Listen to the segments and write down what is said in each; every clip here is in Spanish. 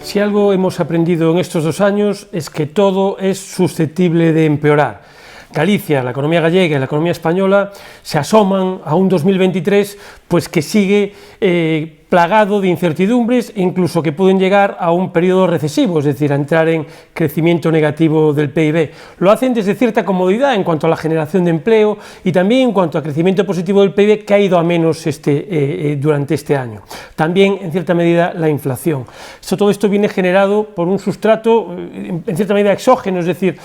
Si algo hemos aprendido en estos 2 años es que todo es susceptible de empeorar. Galicia, la economía gallega y la economía española se asoman a un 2023 pues que sigue plagado de incertidumbres, incluso que pueden llegar a un periodo recesivo, es decir, a entrar en crecimiento negativo del PIB. Lo hacen desde cierta comodidad en cuanto a la generación de empleo y también en cuanto a crecimiento positivo del PIB, que ha ido a menos durante este año. También, en cierta medida, la inflación. Todo esto viene generado por un sustrato, en cierta medida, exógeno, es decir,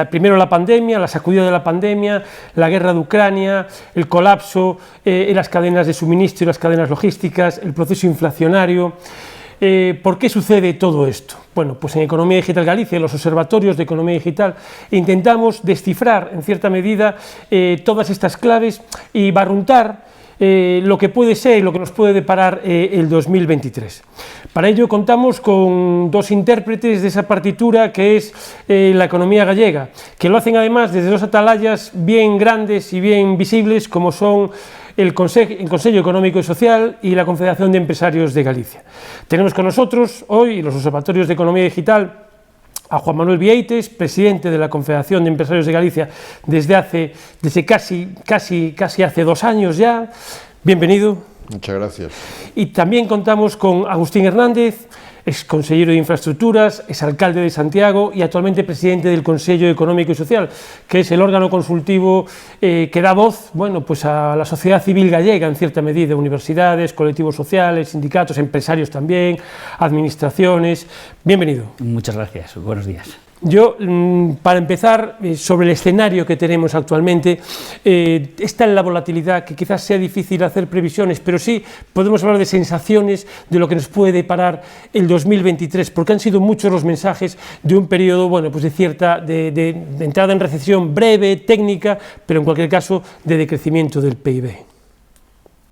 primero la pandemia, la sacudida de la pandemia, la guerra de Ucrania, el colapso en las cadenas de suministro y las cadenas logísticas, el proceso inflacionario. ¿Por qué sucede todo esto? Bueno, pues en Economía Digital Galicia, en los observatorios de Economía Digital, intentamos descifrar, en cierta medida, todas estas claves y barruntar lo que puede ser y lo que nos puede deparar el 2023. Para ello contamos con 2 intérpretes de esa partitura que es la economía gallega, que lo hacen además desde 2 atalayas bien grandes y bien visibles, como son el Consejo Económico y Social y la Confederación de Empresarios de Galicia. Tenemos con nosotros hoy, en los observatorios de Economía Digital, a Juan Manuel Vieites, presidente de la Confederación de Empresarios de Galicia desde casi hace 2 años ya. Bienvenido. Muchas gracias. Y también contamos con Agustín Hernández, ex consellero de Infraestructuras, ex alcalde de Santiago y actualmente presidente del Consejo Económico y Social, que es el órgano consultivo que da voz, bueno, pues a la sociedad civil gallega en cierta medida, universidades, colectivos sociales, sindicatos, empresarios también, administraciones. Bienvenido. Muchas gracias, buenos días. Yo, para empezar, sobre el escenario que tenemos actualmente, está en la volatilidad, que quizás sea difícil hacer previsiones, pero sí podemos hablar de sensaciones de lo que nos puede deparar el 2023, porque han sido muchos los mensajes de un periodo, bueno, pues de entrada en recesión breve, técnica, pero en cualquier caso de decrecimiento del PIB.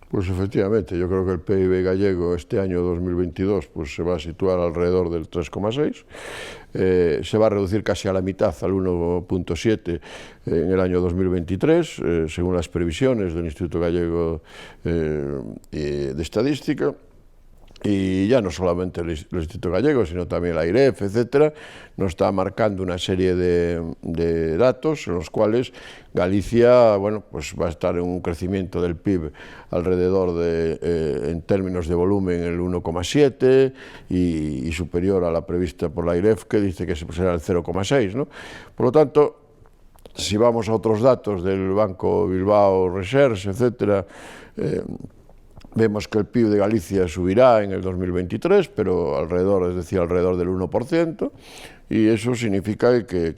Pues efectivamente, yo creo que el PIB gallego este año 2022 pues se va a situar alrededor del 3,6, se va a reducir casi a la mitad, al 1,7 en el año 2023, según las previsiones del Instituto Gallego de Estadística. Y ya no solamente el Instituto Gallego, sino también la AIREF, etcétera, nos está marcando una serie de datos en los cuales Galicia, bueno, pues va a estar en un crecimiento del PIB alrededor de, en términos de volumen, el 1,7 y superior a la prevista por la AIREF, que dice que será el 0,6, ¿no? Por lo tanto, si vamos a otros datos del Banco Bilbao Research, etcétera, vemos que el PIB de Galicia subirá en el 2023, pero alrededor del 1%, y eso significa que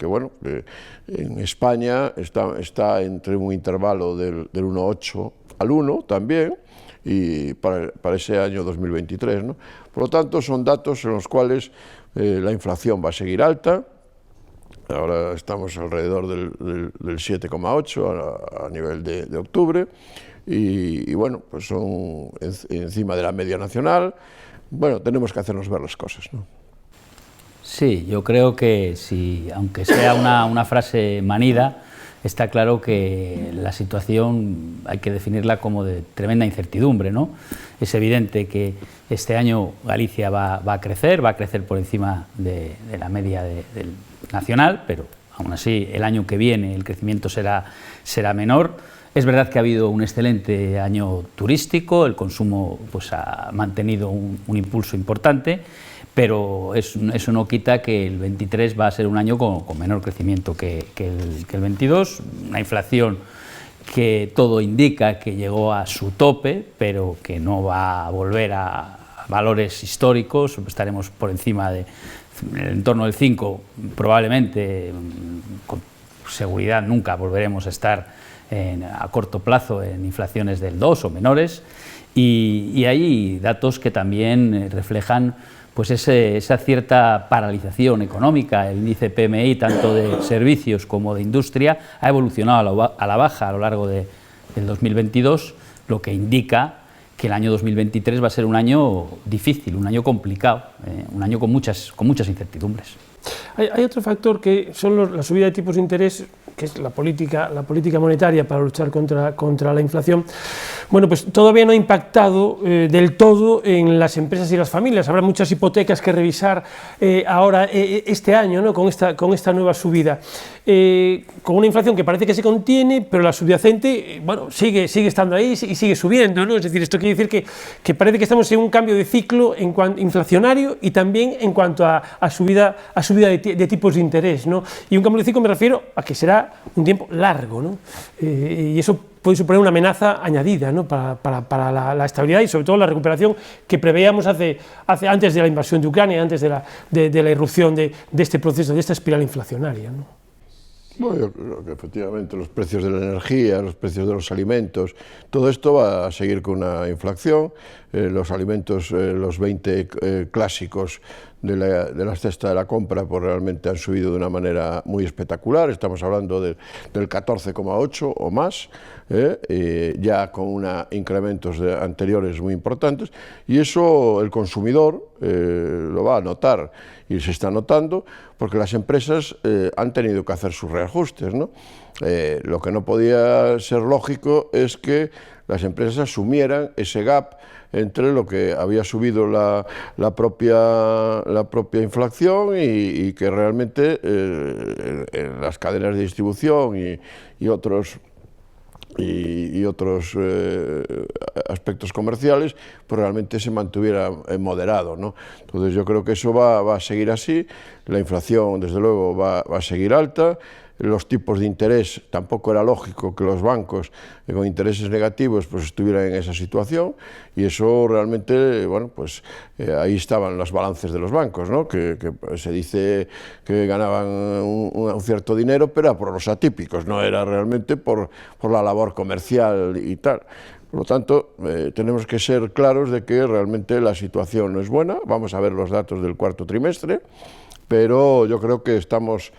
en España está entre un intervalo del 1,8 al 1 también, y para ese año 2023, ¿no? Por lo tanto, son datos en los cuales la inflación va a seguir alta. Ahora estamos alrededor del 7,8 a nivel de octubre, y bueno, pues son encima de la media nacional. Bueno, tenemos que hacernos ver las cosas, ¿no? Sí, yo creo que si, aunque sea una frase manida, está claro que la situación hay que definirla como de tremenda incertidumbre, ¿no? Es evidente que este año Galicia va a crecer por encima de la media del nacional, pero aún así el año que viene el crecimiento será menor. Es verdad que ha habido un excelente año turístico, el consumo pues ha mantenido un impulso importante, pero eso no quita que el 23 va a ser un año con menor crecimiento que el 22, una inflación que todo indica que llegó a su tope, pero que no va a volver a valores históricos, estaremos por encima en torno del 5, probablemente, con seguridad nunca volveremos a estar a corto plazo en inflaciones del 2 o menores, y hay datos que también reflejan pues esa cierta paralización económica. El índice PMI, tanto de servicios como de industria, ha evolucionado a la baja a lo largo del 2022, lo que indica que el año 2023 va a ser un año difícil, un año complicado, un año con muchas incertidumbres. Hay otro factor que son la subida de tipos de interés, que es la política monetaria para luchar contra la inflación. Bueno, pues todavía no ha impactado del todo en las empresas y las familias. Habrá muchas hipotecas que revisar ahora este año, ¿no? con esta nueva subida. Con una inflación que parece que se contiene, pero la subyacente bueno, sigue estando ahí y sigue subiendo, ¿no? Es decir, esto quiere decir que parece que estamos en un cambio de ciclo inflacionario y también en cuanto a subida de tipos de interés, ¿no? Y un cambio de ciclo me refiero a que será un tiempo largo, ¿no? Y eso puede suponer una amenaza añadida, ¿no? para la estabilidad y sobre todo la recuperación que preveíamos antes de la invasión de Ucrania, antes de la irrupción de este proceso, de esta espiral inflacionaria, ¿no? Bueno, yo creo que efectivamente los precios de la energía, los precios de los alimentos, todo esto va a seguir con una inflación. Los alimentos, los 20 clásicos de la cesta de la compra, pues realmente han subido de una manera muy espectacular. Estamos hablando del 14,8 o más, ya con incrementos anteriores muy importantes, y eso el consumidor lo va a notar, y se está notando, porque las empresas han tenido que hacer sus reajustes, ¿no? Lo que no podía ser lógico es que las empresas asumieran ese gap entre lo que había subido la propia inflación y que realmente en las cadenas de distribución y otros aspectos comerciales, pues realmente se mantuviera moderado, ¿no? Entonces yo creo que eso va a seguir así. La inflación, desde luego, va a seguir alta. Los tipos de interés, tampoco era lógico que los bancos con intereses negativos pues estuvieran en esa situación, y eso realmente, bueno, pues ahí estaban los balances de los bancos, ¿no? que se dice que ganaban un cierto dinero, pero era por los atípicos, no era realmente por la labor comercial y tal. Por lo tanto, tenemos que ser claros de que realmente la situación no es buena. Vamos a ver los datos del cuarto trimestre, pero yo creo que estamos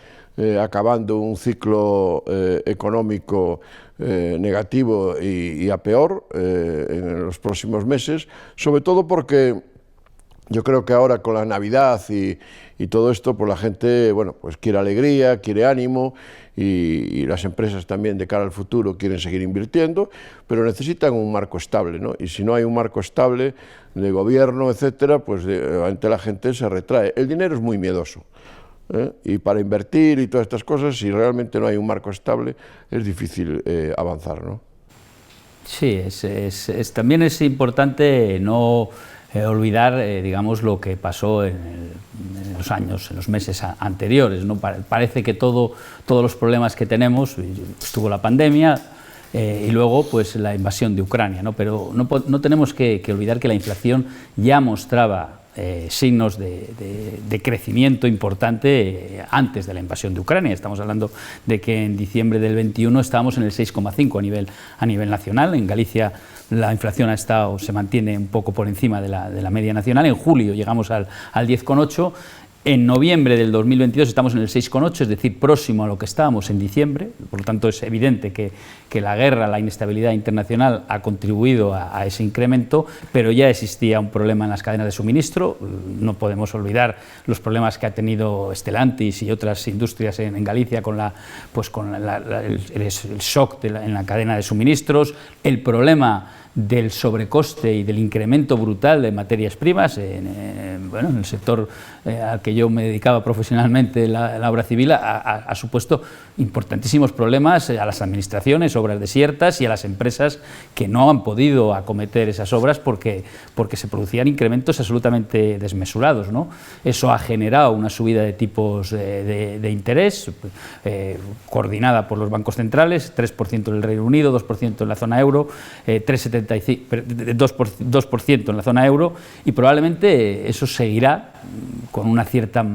acabando un ciclo económico negativo y a peor en los próximos meses, sobre todo porque yo creo que ahora con la Navidad y todo esto, pues la gente, bueno, pues quiere alegría, quiere ánimo, y las empresas también de cara al futuro quieren seguir invirtiendo, pero necesitan un marco estable, ¿no? Y si no hay un marco estable de gobierno, etcétera, pues ante la gente se retrae. El dinero es muy miedoso. Y para invertir y todas estas cosas, si realmente no hay un marco estable, es difícil avanzar, ¿no? Sí, también es importante no olvidar, digamos, lo que pasó en los meses anteriores, ¿no? Parece que todos los problemas que tenemos, estuvo la pandemia y luego pues la invasión de Ucrania, ¿no? Pero no tenemos que olvidar que la inflación ya mostraba signos de crecimiento importante antes de la invasión de Ucrania. Estamos hablando de que en diciembre del 21 estábamos en el 6,5 a nivel nacional. En Galicia la inflación se mantiene un poco por encima de la media nacional. En julio llegamos al 10,8. En noviembre del 2022 estamos en el 6,8, es decir, próximo a lo que estábamos en diciembre. Por lo tanto, es evidente que la guerra, la inestabilidad internacional ha contribuido a ese incremento, pero ya existía un problema en las cadenas de suministro. No podemos olvidar los problemas que ha tenido Stellantis y otras industrias en Galicia con el shock en la cadena de suministros, el problema del sobrecoste y del incremento brutal de materias primas en el sector al que yo me dedicaba profesionalmente, la obra civil, ha supuesto importantísimos problemas a las administraciones, obras desiertas, y a las empresas que no han podido acometer esas obras porque se producían incrementos absolutamente desmesurados, ¿no? Eso ha generado una subida de tipos de interés coordinada por los bancos centrales, 3% en el Reino Unido, 2% en la zona euro, 2% en la zona euro, y probablemente eso seguirá con una cierta,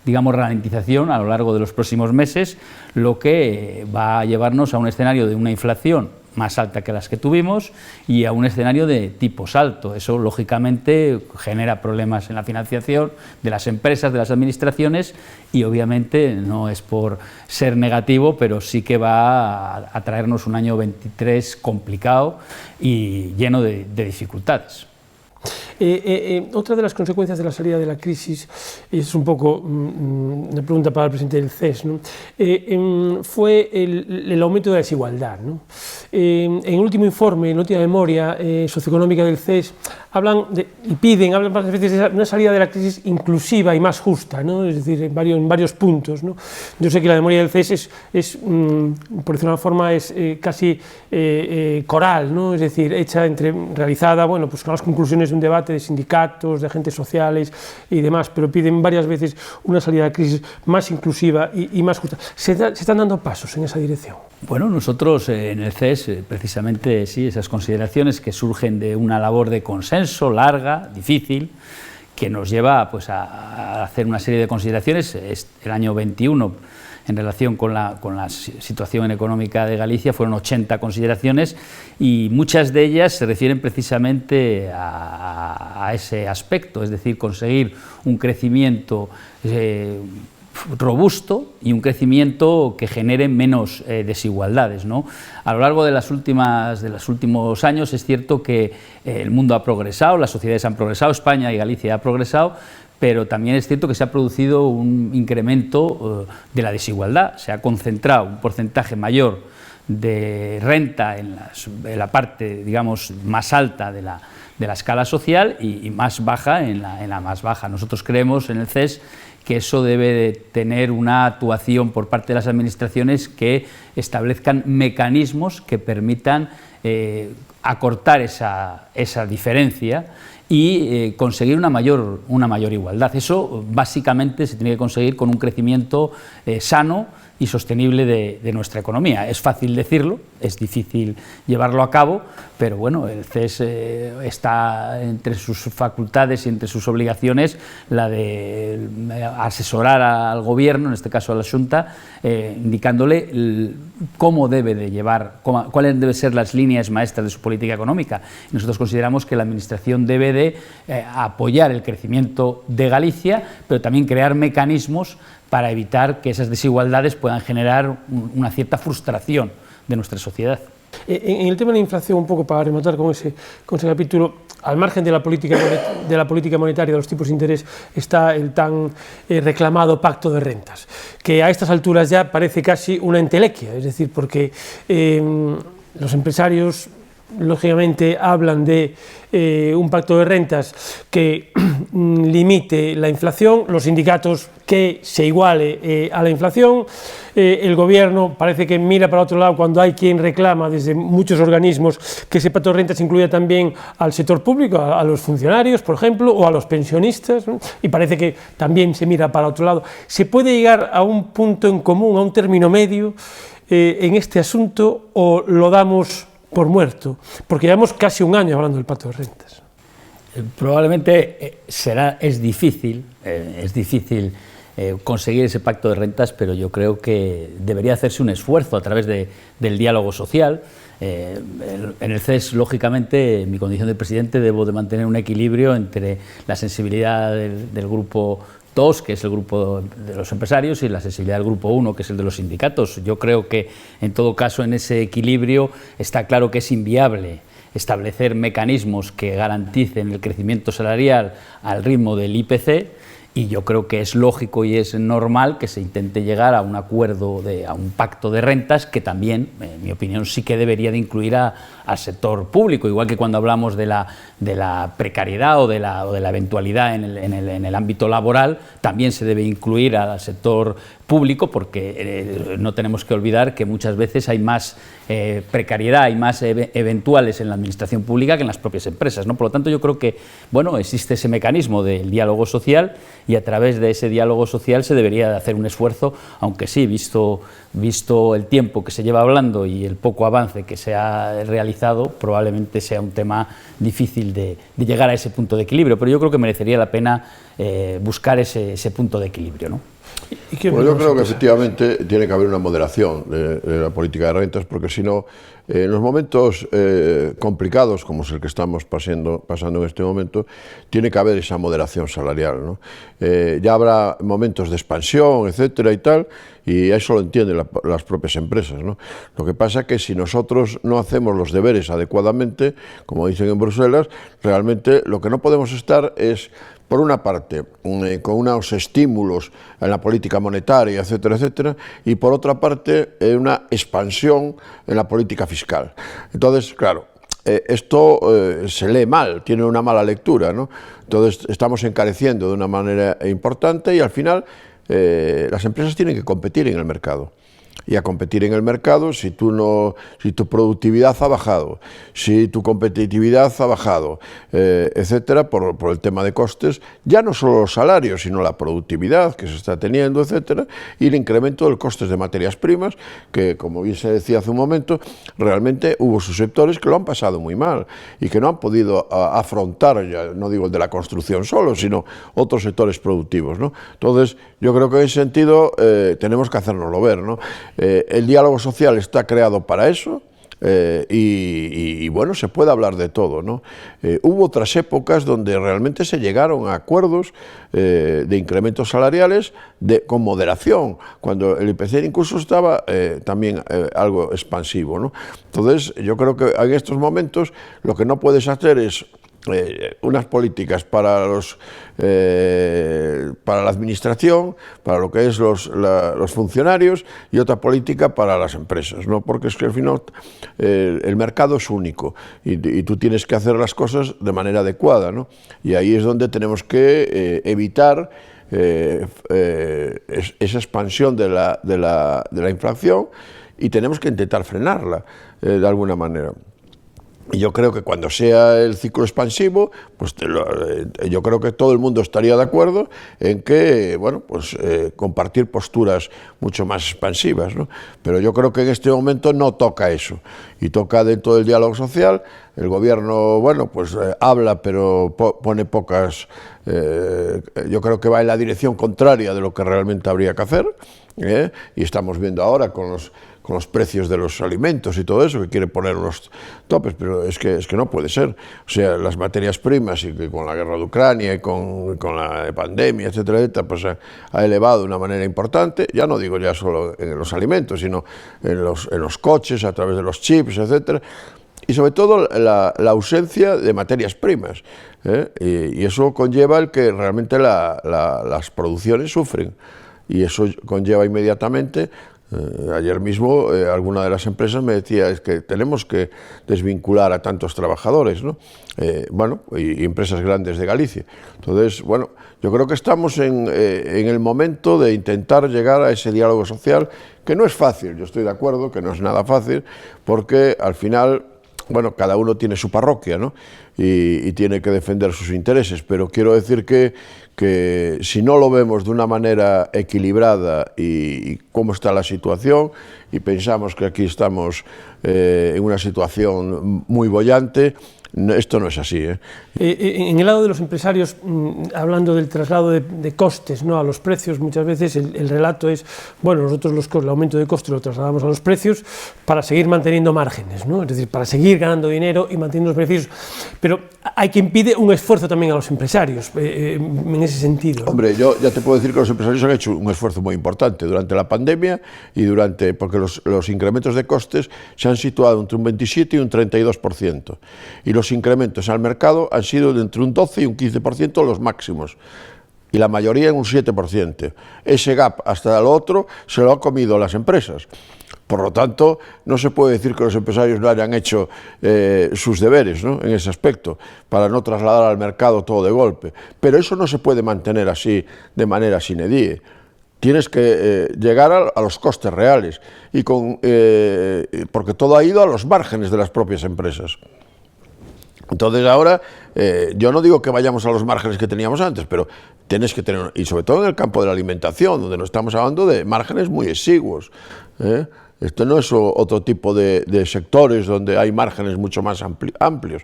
digamos, ralentización a lo largo de los próximos meses, lo que va a llevarnos a un escenario de una inflación más alta que las que tuvimos y a un escenario de tipos altos. Eso, lógicamente, genera problemas en la financiación de las empresas, de las administraciones, y obviamente no es por ser negativo, pero sí que va a traernos un año 23 complicado y lleno de dificultades. Otra de las consecuencias de la salida de la crisis, y es un poco una pregunta para el presidente del CES, ¿no? Fue el aumento de la desigualdad, ¿no? En el último informe, en la última memoria socioeconómica del CES, hablan varias veces de una salida de la crisis inclusiva y más justa, ¿no? Es decir, en varios puntos, ¿no? Yo sé que la memoria del CES por decirlo de una forma, es casi coral, ¿no? Es decir, realizada, bueno, pues con las conclusiones de un debate de sindicatos, de agentes sociales y demás, pero piden varias veces una salida de la crisis más inclusiva y más justa. ¿Se están dando pasos en esa dirección? Bueno, nosotros en el CES, precisamente, sí, esas consideraciones que surgen de una labor de consenso larga, difícil, que nos lleva pues, a hacer una serie de consideraciones. El año 21, en relación con la situación económica de Galicia, fueron 80 consideraciones y muchas de ellas se refieren precisamente a ese aspecto, es decir, conseguir un crecimiento robusto y un crecimiento que genere menos desigualdades, ¿no? A lo largo de los últimos años es cierto que el mundo ha progresado, las sociedades han progresado, España y Galicia ha progresado, pero también es cierto que se ha producido un incremento de la desigualdad, se ha concentrado un porcentaje mayor de renta en la parte, digamos, más alta de la escala social y más baja en la más baja. Nosotros creemos en el CES que eso debe de tener una actuación por parte de las administraciones que establezcan mecanismos que permitan acortar esa diferencia y conseguir una mayor igualdad. Eso básicamente se tiene que conseguir con un crecimiento sano y sostenible de nuestra economía. Es fácil decirlo, es difícil llevarlo a cabo, pero bueno, el CES está entre sus facultades y entre sus obligaciones la de asesorar al Gobierno, en este caso a la Xunta, indicándole cómo debe de llevar, cuáles deben ser las líneas maestras de su política económica. Nosotros consideramos que la Administración debe de apoyar el crecimiento de Galicia, pero también crear mecanismos para evitar que esas desigualdades puedan generar una cierta frustración de nuestra sociedad. En el tema de la inflación, un poco para rematar con ese capítulo, al margen de la política monetaria, de los tipos de interés, está el tan reclamado pacto de rentas, que a estas alturas ya parece casi una entelequia, es decir, porque los empresarios lógicamente hablan de un pacto de rentas que limite la inflación, los sindicatos que se iguale a la inflación, el Gobierno parece que mira para otro lado cuando hay quien reclama desde muchos organismos que ese pacto de rentas incluya también al sector público, a los funcionarios, por ejemplo, o a los pensionistas, ¿no? Y parece que también se mira para otro lado. ¿Se puede llegar a un punto en común, a un término medio en este asunto, o lo damos por muerto? Porque llevamos casi un año hablando del pacto de rentas. Probablemente es difícil conseguir ese pacto de rentas, pero yo creo que debería hacerse un esfuerzo a través del diálogo social. En el CES, lógicamente, en mi condición de presidente, debo de mantener un equilibrio entre la sensibilidad del grupo 2, que es el grupo de los empresarios, y la sensibilidad del grupo 1, que es el de los sindicatos. Yo creo que, en todo caso, en ese equilibrio está claro que es inviable establecer mecanismos que garanticen el crecimiento salarial al ritmo del IPC, y yo creo que es lógico y es normal que se intente llegar a un acuerdo, a un pacto de rentas que también, en mi opinión, sí que debería de incluir al sector público, igual que cuando hablamos de la precariedad o de la eventualidad en el ámbito laboral, también se debe incluir al sector público, porque no tenemos que olvidar que muchas veces hay más precariedad y más eventuales en la administración pública que en las propias empresas, ¿no? Por lo tanto, yo creo que, bueno, existe ese mecanismo del diálogo social, y a través de ese diálogo social se debería de hacer un esfuerzo, aunque sí, visto el tiempo que se lleva hablando y el poco avance que se ha realizado, probablemente sea un tema difícil de llegar a ese punto de equilibrio, pero yo creo que merecería la pena buscar ese punto de equilibrio, ¿no? Bueno, yo creo que efectivamente tiene que haber una moderación de la política de rentas, porque si no, en los momentos complicados, como es el que estamos pasando en este momento, tiene que haber esa moderación salarial, ¿no? Ya habrá momentos de expansión, etcétera y tal, y eso lo entienden las propias empresas, ¿no? Lo que pasa es que si nosotros no hacemos los deberes adecuadamente, como dicen en Bruselas, realmente lo que no podemos estar es, por una parte, con unos estímulos en la política monetaria, etcétera, etcétera, y por otra parte, una expansión en la política fiscal. Entonces, claro, esto se lee mal, tiene una mala lectura, ¿no? Entonces, estamos encareciendo de una manera importante y al final las empresas tienen que competir en el mercado. Y a competir en el mercado, si tu productividad ha bajado, si tu competitividad ha bajado, etcétera, por el tema de costes, ya no solo los salarios, sino la productividad que se está teniendo, etcétera, y el incremento del costes de materias primas, que, como bien se decía hace un momento, realmente hubo subsectores que lo han pasado muy mal y que no han podido afrontar, ya no digo el de la construcción solo, sino otros sectores productivos, ¿no? Entonces, yo creo que en ese sentido tenemos que hacérnoslo ver, ¿no? El diálogo social está creado para eso y bueno, se puede hablar de todo, ¿no? Hubo otras épocas donde realmente se llegaron a acuerdos de incrementos salariales con moderación, cuando el IPC incluso estaba también algo expansivo, ¿no? Entonces, yo creo que en estos momentos lo que no puedes hacer es unas políticas para la administración, para lo que es los funcionarios, y otra política para las empresas, ¿no? Porque es que al final el mercado es único y tú tienes que hacer las cosas de manera adecuada, ¿no? Y ahí es donde tenemos que evitar esa expansión de la inflación, y tenemos que intentar frenarla de alguna manera. Y yo creo que cuando sea el ciclo expansivo, pues yo creo que todo el mundo estaría de acuerdo en que, bueno, pues compartir posturas mucho más expansivas, ¿no? Pero yo creo que en este momento no toca eso, y toca dentro del diálogo social. El gobierno, bueno, pues habla, pero pone pocas, yo creo que va en la dirección contraria de lo que realmente habría que hacer, y estamos viendo ahora con los precios de los alimentos y todo eso, que quiere poner unos topes, pero es que no puede ser. O sea, las materias primas, y que con la guerra de Ucrania y con la pandemia, etcétera, etcétera, pues ha elevado de una manera importante. Ya no digo ya solo en los alimentos, sino en los coches, a través de los chips, etcétera. Y sobre todo la ausencia de materias primas, y eso conlleva el que realmente las producciones sufren, y eso conlleva inmediatamente. Ayer mismo alguna de las empresas me decía, es que tenemos que desvincular a tantos trabajadores, ¿no? Bueno, y empresas grandes de Galicia. Entonces, bueno, yo creo que estamos en el momento de intentar llegar a ese diálogo social, que no es fácil. Yo estoy de acuerdo que no es nada fácil, porque al final, bueno, cada uno tiene su parroquia, ¿no? Y tiene que defender sus intereses, pero quiero decir que si no lo vemos de una manera equilibrada y cómo está la situación, y pensamos que aquí estamos en una situación muy boyante, esto no es así, ¿eh? En el lado de los empresarios, hablando del traslado de costes, ¿no?, a los precios, muchas veces el relato es, bueno, nosotros el aumento de costes lo trasladamos a los precios para seguir manteniendo márgenes, ¿no? Es decir, para seguir ganando dinero y manteniendo los beneficios, pero hay quien pide un esfuerzo también a los empresarios en ese sentido, ¿no? Hombre, yo ya te puedo decir que los empresarios han hecho un esfuerzo muy importante durante la pandemia, y porque los incrementos de costes se han situado entre un 27 y un 32%, y los incrementos al mercado han sido de entre un 12 y un 15% los máximos, y la mayoría en un 7%. Ese gap hasta lo otro se lo han comido las empresas. Por lo tanto, no se puede decir que los empresarios no hayan hecho sus deberes, ¿no?, en ese aspecto, para no trasladar al mercado todo de golpe. Pero eso no se puede mantener así de manera sine die. Tienes que llegar a los costes reales, porque todo ha ido a los márgenes de las propias empresas. Entonces ahora, yo no digo que vayamos a los márgenes que teníamos antes, pero tienes que tener, y sobre todo en el campo de la alimentación, donde nos estamos hablando de márgenes muy exiguos, Esto no es otro tipo de sectores donde hay márgenes mucho más amplios,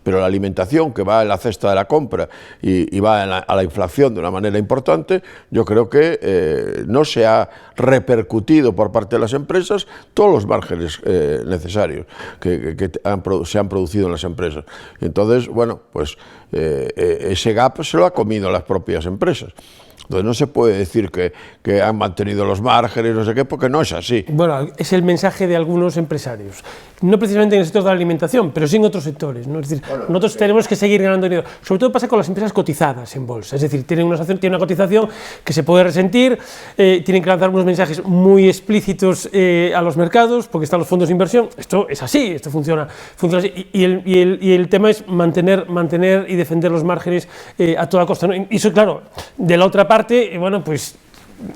pero la alimentación, que va en la cesta de la compra y va a la inflación de una manera importante, yo creo que no se ha repercutido por parte de las empresas todos los márgenes necesarios que se han producido en las empresas. Entonces, bueno, pues ese gap se lo ha comido las propias empresas. Entonces no se puede decir que han mantenido los márgenes, no sé qué, porque no es así. Bueno, es el mensaje de algunos empresarios, no precisamente en el sector de la alimentación, pero sí en otros sectores, ¿no? Es decir, bueno, nosotros tenemos que seguir ganando dinero. Sobre todo pasa con las empresas cotizadas en bolsa, es decir, tienen una cotización que se puede resentir, tienen que lanzar unos mensajes muy explícitos a los mercados, porque están los fondos de inversión. Esto es así, esto funciona así, y el tema es mantener y defender los márgenes a toda costa, ¿no? Y eso, claro, de la otra parte, bueno, pues,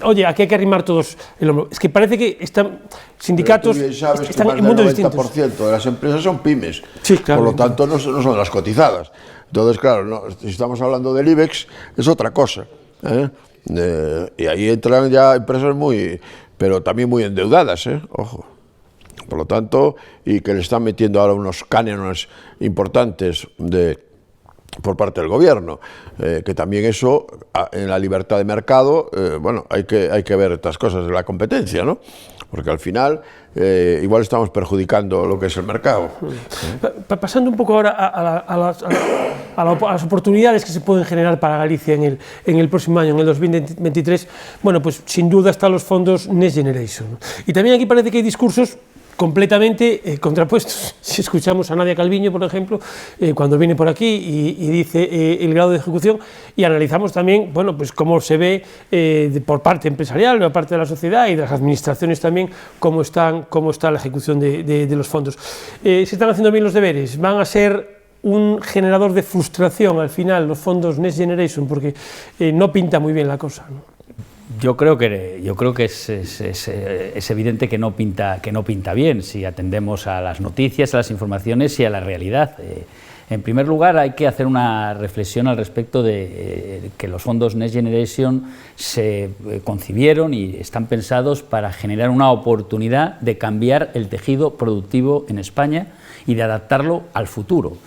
oye, aquí hay que arrimar todos el hombro. Es que parece que están sindicatos, están en mundos distintos. El 90% de las empresas son pymes, sí, claro, por lo tanto no son las cotizadas. Entonces, claro, si estamos hablando del IBEX, es otra cosa, y ahí entran ya empresas pero también muy endeudadas, ojo. Por lo tanto, y que le están metiendo ahora unos cánones importantes por parte del gobierno, que también eso, en la libertad de mercado, bueno, hay que ver estas cosas de la competencia, ¿no? Porque al final igual estamos perjudicando lo que es el mercado. Pasando un poco ahora a las oportunidades que se pueden generar para Galicia en el próximo año, en el 2023, bueno, pues sin duda están los fondos Next Generation. Y también aquí parece que hay discursos completamente contrapuestos. Si escuchamos a Nadia Calviño, por ejemplo, cuando viene por aquí y dice el grado de ejecución, y analizamos también, bueno, pues cómo se ve por parte empresarial, por parte de la sociedad y de las administraciones también, cómo está la ejecución de los fondos. ¿Se están haciendo bien los deberes? ¿Van a ser un generador de frustración al final los fondos Next Generation? Porque no pinta muy bien la cosa, ¿no? Yo creo que es evidente que no pinta bien si atendemos a las noticias, a las informaciones y a la realidad. En primer lugar, hay que hacer una reflexión al respecto de que los fondos Next Generation se concibieron y están pensados para generar una oportunidad de cambiar el tejido productivo en España y de adaptarlo al futuro.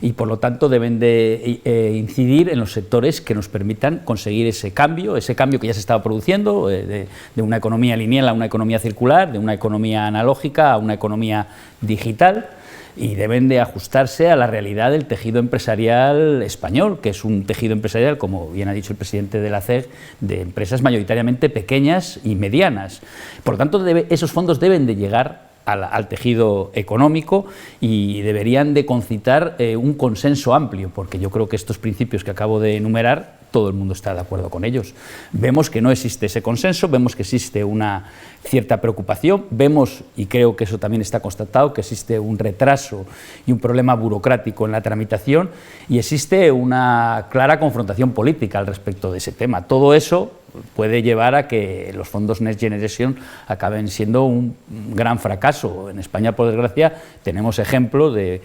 Y por lo tanto deben de incidir en los sectores que nos permitan conseguir ese cambio que ya se estaba produciendo, de una economía lineal a una economía circular, de una economía analógica a una economía digital, y deben de ajustarse a la realidad del tejido empresarial español, que es un tejido empresarial, como bien ha dicho el presidente de la CEG, de empresas mayoritariamente pequeñas y medianas. Por lo tanto, esos fondos deben de llegar al tejido económico y deberían de concitar un consenso amplio, porque yo creo que estos principios que acabo de enumerar, todo el mundo está de acuerdo con ellos. Vemos que no existe ese consenso, vemos que existe una cierta preocupación, vemos, y creo que eso también está constatado, que existe un retraso y un problema burocrático en la tramitación, y existe una clara confrontación política al respecto de ese tema. Todo eso puede llevar a que los fondos Next Generation acaben siendo un gran fracaso. En España, por desgracia, tenemos ejemplos de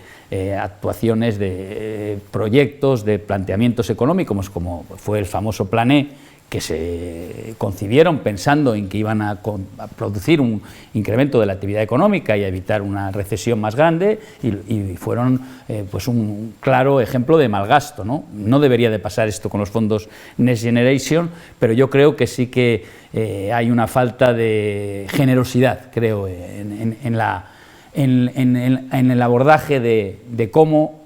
actuaciones, de proyectos, de planteamientos económicos, como fue el famoso Plan E, que se concibieron pensando en que iban a producir un incremento de la actividad económica y a evitar una recesión más grande, y fueron pues un claro ejemplo de malgasto, ¿no? No debería de pasar esto con los fondos Next Generation, pero yo creo que sí que hay una falta de generosidad, creo, en el abordaje de cómo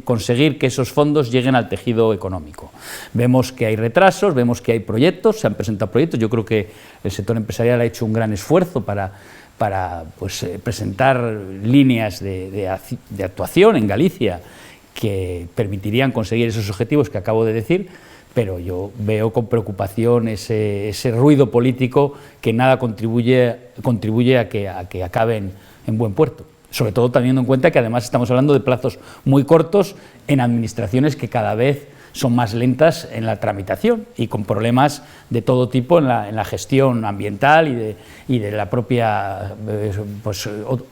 conseguir que esos fondos lleguen al tejido económico. Vemos que hay retrasos, vemos que hay proyectos, se han presentado proyectos. Yo creo que el sector empresarial ha hecho un gran esfuerzo para presentar líneas de actuación en Galicia que permitirían conseguir esos objetivos que acabo de decir, pero yo veo con preocupación ese ruido político que nada contribuye a que acaben en buen puerto. Sobre todo teniendo en cuenta que además estamos hablando de plazos muy cortos en administraciones que cada vez son más lentas en la tramitación y con problemas de todo tipo en la gestión ambiental y de la propia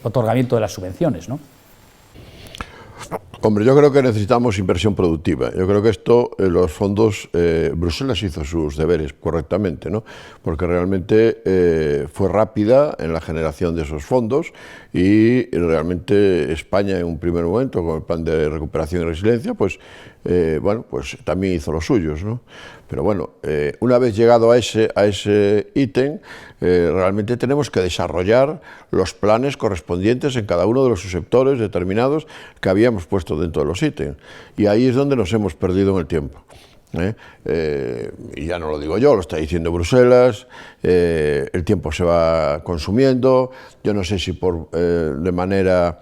otorgamiento de las subvenciones, ¿no? Hombre, yo creo que necesitamos inversión productiva. Yo creo que esto, los fondos, Bruselas hizo sus deberes correctamente, ¿no? Porque realmente fue rápida en la generación de esos fondos y realmente España en un primer momento, con el plan de recuperación y resiliencia, pues, bueno, pues también hizo los suyos, ¿no? Pero bueno, una vez llegado a ese ítem, realmente tenemos que desarrollar los planes correspondientes en cada uno de los subsectores determinados que habíamos puesto dentro de los ítems. Y ahí es donde nos hemos perdido en el tiempo. Y ya no lo digo yo, lo está diciendo Bruselas, el tiempo se va consumiendo, yo no sé si de manera...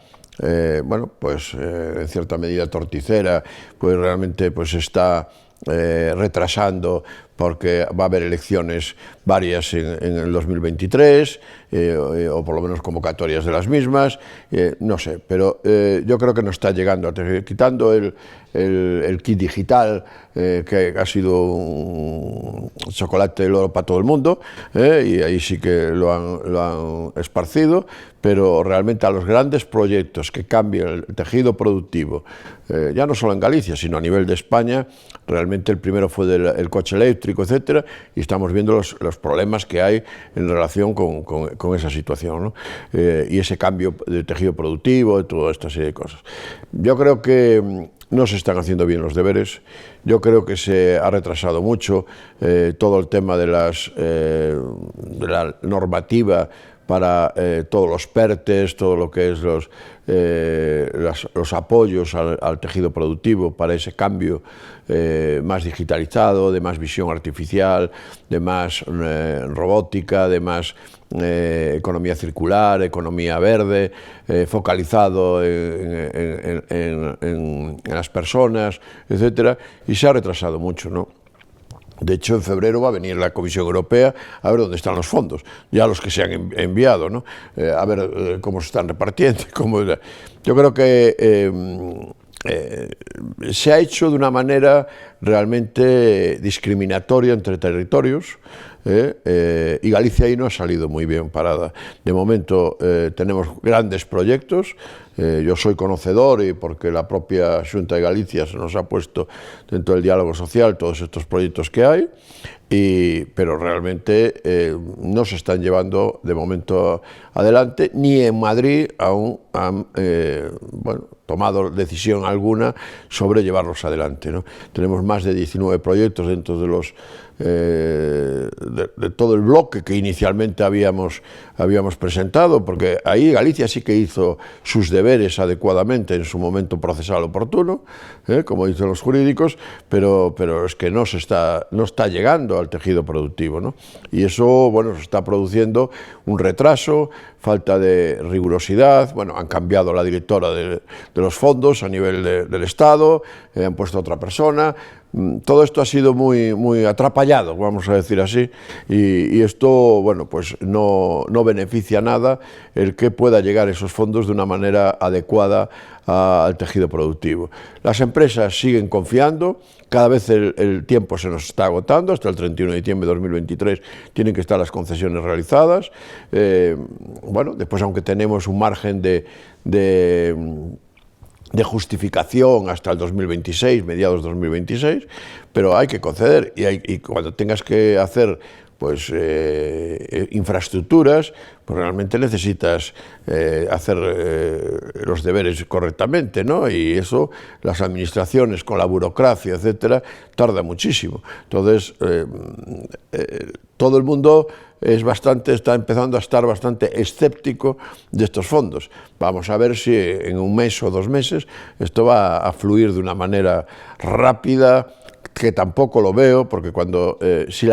bueno, pues en cierta medida torticera, pues realmente pues está retrasando porque va a haber elecciones varias en el 2023 o por lo menos convocatorias de las mismas, no sé, pero yo creo que nos está llegando, quitando el kit digital que ha sido un chocolate del oro para todo el mundo, y ahí sí que lo han esparcido, pero realmente a los grandes proyectos que cambien el tejido productivo, ya no solo en Galicia, sino a nivel de España, realmente el primero fue el coche eléctrico, etcétera, y estamos viendo los problemas que hay en relación con esa situación, ¿no? Y ese cambio de tejido productivo, de toda esta serie de cosas. Yo creo que no se están haciendo bien los deberes, yo creo que se ha retrasado mucho todo el tema de la normativa para todos los PERTES, todo lo que es los apoyos al tejido productivo para ese cambio más digitalizado, de más visión artificial, de más robótica, de más economía circular, economía verde, focalizado en las personas, etcétera, y se ha retrasado mucho, ¿no? De hecho, en febrero va a venir la Comisión Europea a ver dónde están los fondos, ya los que se han enviado, ¿no? A ver cómo se están repartiendo. Yo creo que se ha hecho de una manera realmente discriminatoria entre territorios, y Galicia ahí no ha salido muy bien parada. De momento tenemos grandes proyectos, yo soy conocedor y porque la propia Xunta de Galicia se nos ha puesto dentro del diálogo social todos estos proyectos que hay, pero realmente no se están llevando de momento adelante, ni en Madrid aún han bueno, tomado decisión alguna sobre llevarlos adelante, ¿no? Tenemos más de 19 proyectos dentro de los de todo el bloque que inicialmente habíamos presentado, porque ahí Galicia sí que hizo sus deberes adecuadamente en su momento procesal oportuno, como dicen los jurídicos, pero es que no está llegando al tejido productivo, ¿no? Y eso, bueno, se está produciendo un retraso, falta de rigurosidad. Bueno, han cambiado la directora de los fondos a nivel del Estado, han puesto a otra persona. Todo esto ha sido muy atrapallado, vamos a decir así, y esto, bueno, pues no beneficia nada el que pueda llegar esos fondos de una manera adecuada al tejido productivo. Las empresas siguen confiando, cada vez el tiempo se nos está agotando, hasta el 31 de diciembre de 2023 tienen que estar las concesiones realizadas. Bueno, después, aunque tenemos un margen de justificación hasta el 2026, mediados de 2026, pero hay que conceder y cuando tengas que hacer pues infraestructuras, pues realmente necesitas hacer los deberes correctamente, ¿no? Y eso, las administraciones con la burocracia, etcétera, tarda muchísimo. Entonces, todo el mundo está empezando a estar bastante escéptico de estos fondos. Vamos a ver si en un mes o 2 meses esto va a fluir de una manera rápida, que tampoco lo veo, porque si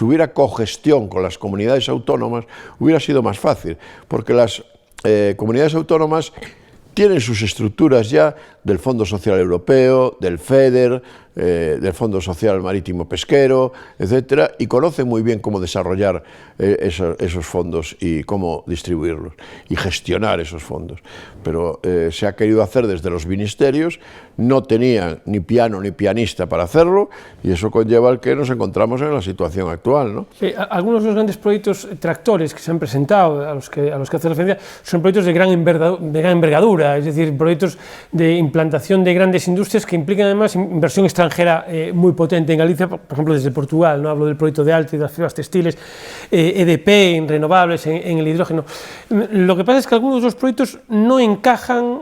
hubiera cogestión con las comunidades autónomas, hubiera sido más fácil, porque las comunidades autónomas tienen sus estructuras ya del Fondo Social Europeo, del FEDER, del Fondo Social Marítimo Pesquero, etcétera, y conoce muy bien cómo desarrollar esos fondos y cómo distribuirlos y gestionar esos fondos. Pero se ha querido hacer desde los ministerios, no tenían ni piano ni pianista para hacerlo, y eso conlleva al que nos encontramos en la situación actual, ¿no? Algunos de los grandes proyectos tractores que se han presentado, a los que hace referencia, son proyectos de gran envergadura, es decir, proyectos de implantación de grandes industrias que implican además inversión extranjera muy potente en Galicia, por ejemplo desde Portugal, ¿no? Hablo del proyecto de Alti, de las fibras textiles, EDP, en renovables, en el hidrógeno. Lo que pasa es que algunos de los proyectos no encajan,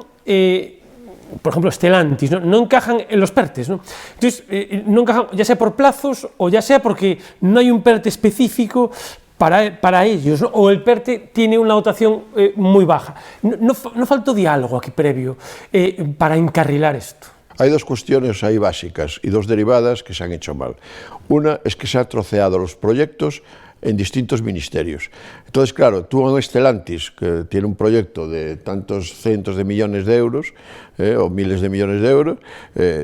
por ejemplo, Stellantis, no encajan en los PERTEs, ¿no? Entonces, no encajan ya sea por plazos o ya sea porque no hay un PERTE específico para ellos, ¿no? O el PERTE tiene una dotación muy baja. No faltó diálogo aquí previo para encarrilar esto. Hay dos cuestiones ahí básicas y dos derivadas que se han hecho mal. Una es que se han troceado los proyectos en distintos ministerios. Entonces, claro, tú en Stellantis, que tiene un proyecto de tantos cientos de millones de euros, o miles de millones de euros,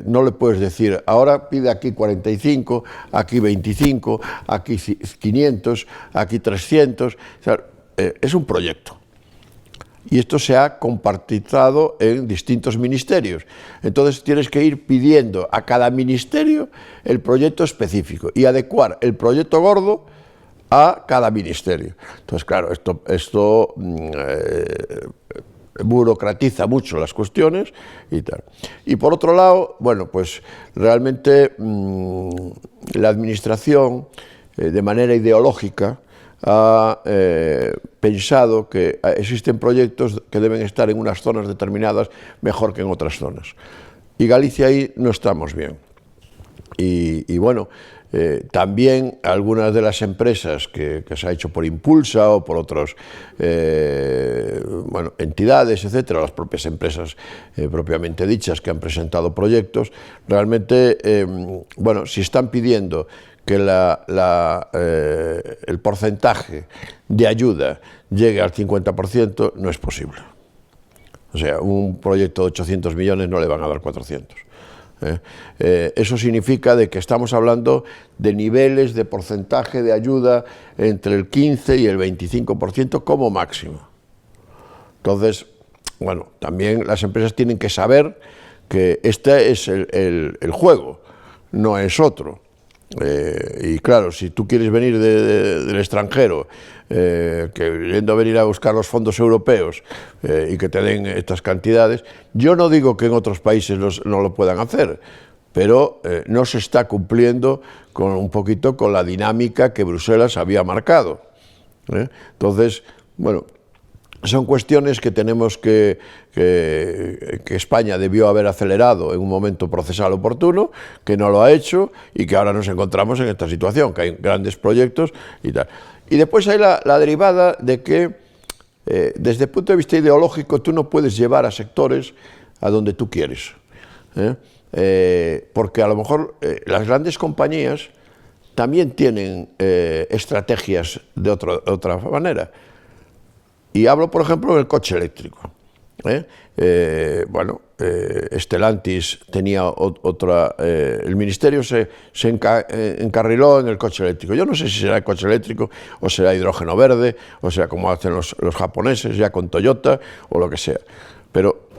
no le puedes decir, ahora pide aquí 45, aquí 25, aquí 500, aquí 300. O sea, es un proyecto. Y esto se ha compartizado en distintos ministerios. Entonces tienes que ir pidiendo a cada ministerio el proyecto específico y adecuar el proyecto gordo a cada ministerio. Entonces, claro, esto burocratiza mucho las cuestiones y tal. Y por otro lado, bueno, pues realmente la administración, de manera ideológica, ha pensado que existen proyectos que deben estar en unas zonas determinadas mejor que en otras zonas. Y Galicia ahí no estamos bien. Y bueno, también algunas de las empresas que se ha hecho por Impulsa o por otras entidades, etcétera, las propias empresas propiamente dichas que han presentado proyectos, realmente, si están pidiendo que el porcentaje de ayuda llegue al 50%, no es posible. O sea, un proyecto de 800 millones no le van a dar 400. Eso significa de que estamos hablando de niveles de porcentaje de ayuda entre el 15 y el 25% como máximo. Entonces, bueno, también las empresas tienen que saber que este es el juego, no es otro. Y claro, si tú quieres venir del extranjero, queriendo venir a buscar los fondos europeos y que te den estas cantidades, yo no digo que en otros países no lo puedan hacer, pero no se está cumpliendo un poquito con la dinámica que Bruselas había marcado. Entonces, bueno, son cuestiones que tenemos que España debió haber acelerado en un momento procesal oportuno, que no lo ha hecho y que ahora nos encontramos en esta situación, que hay grandes proyectos y tal. Y después hay la derivada de que desde el punto de vista ideológico tú no puedes llevar a sectores a donde tú quieres, porque a lo mejor las grandes compañías también tienen estrategias de otra manera. Y hablo, por ejemplo, del coche eléctrico. Stellantis tenía otra... el ministerio se encarriló en el coche eléctrico. Yo no sé si será el coche eléctrico o será hidrógeno verde, o sea, como hacen los japoneses ya con Toyota o lo que sea. Pero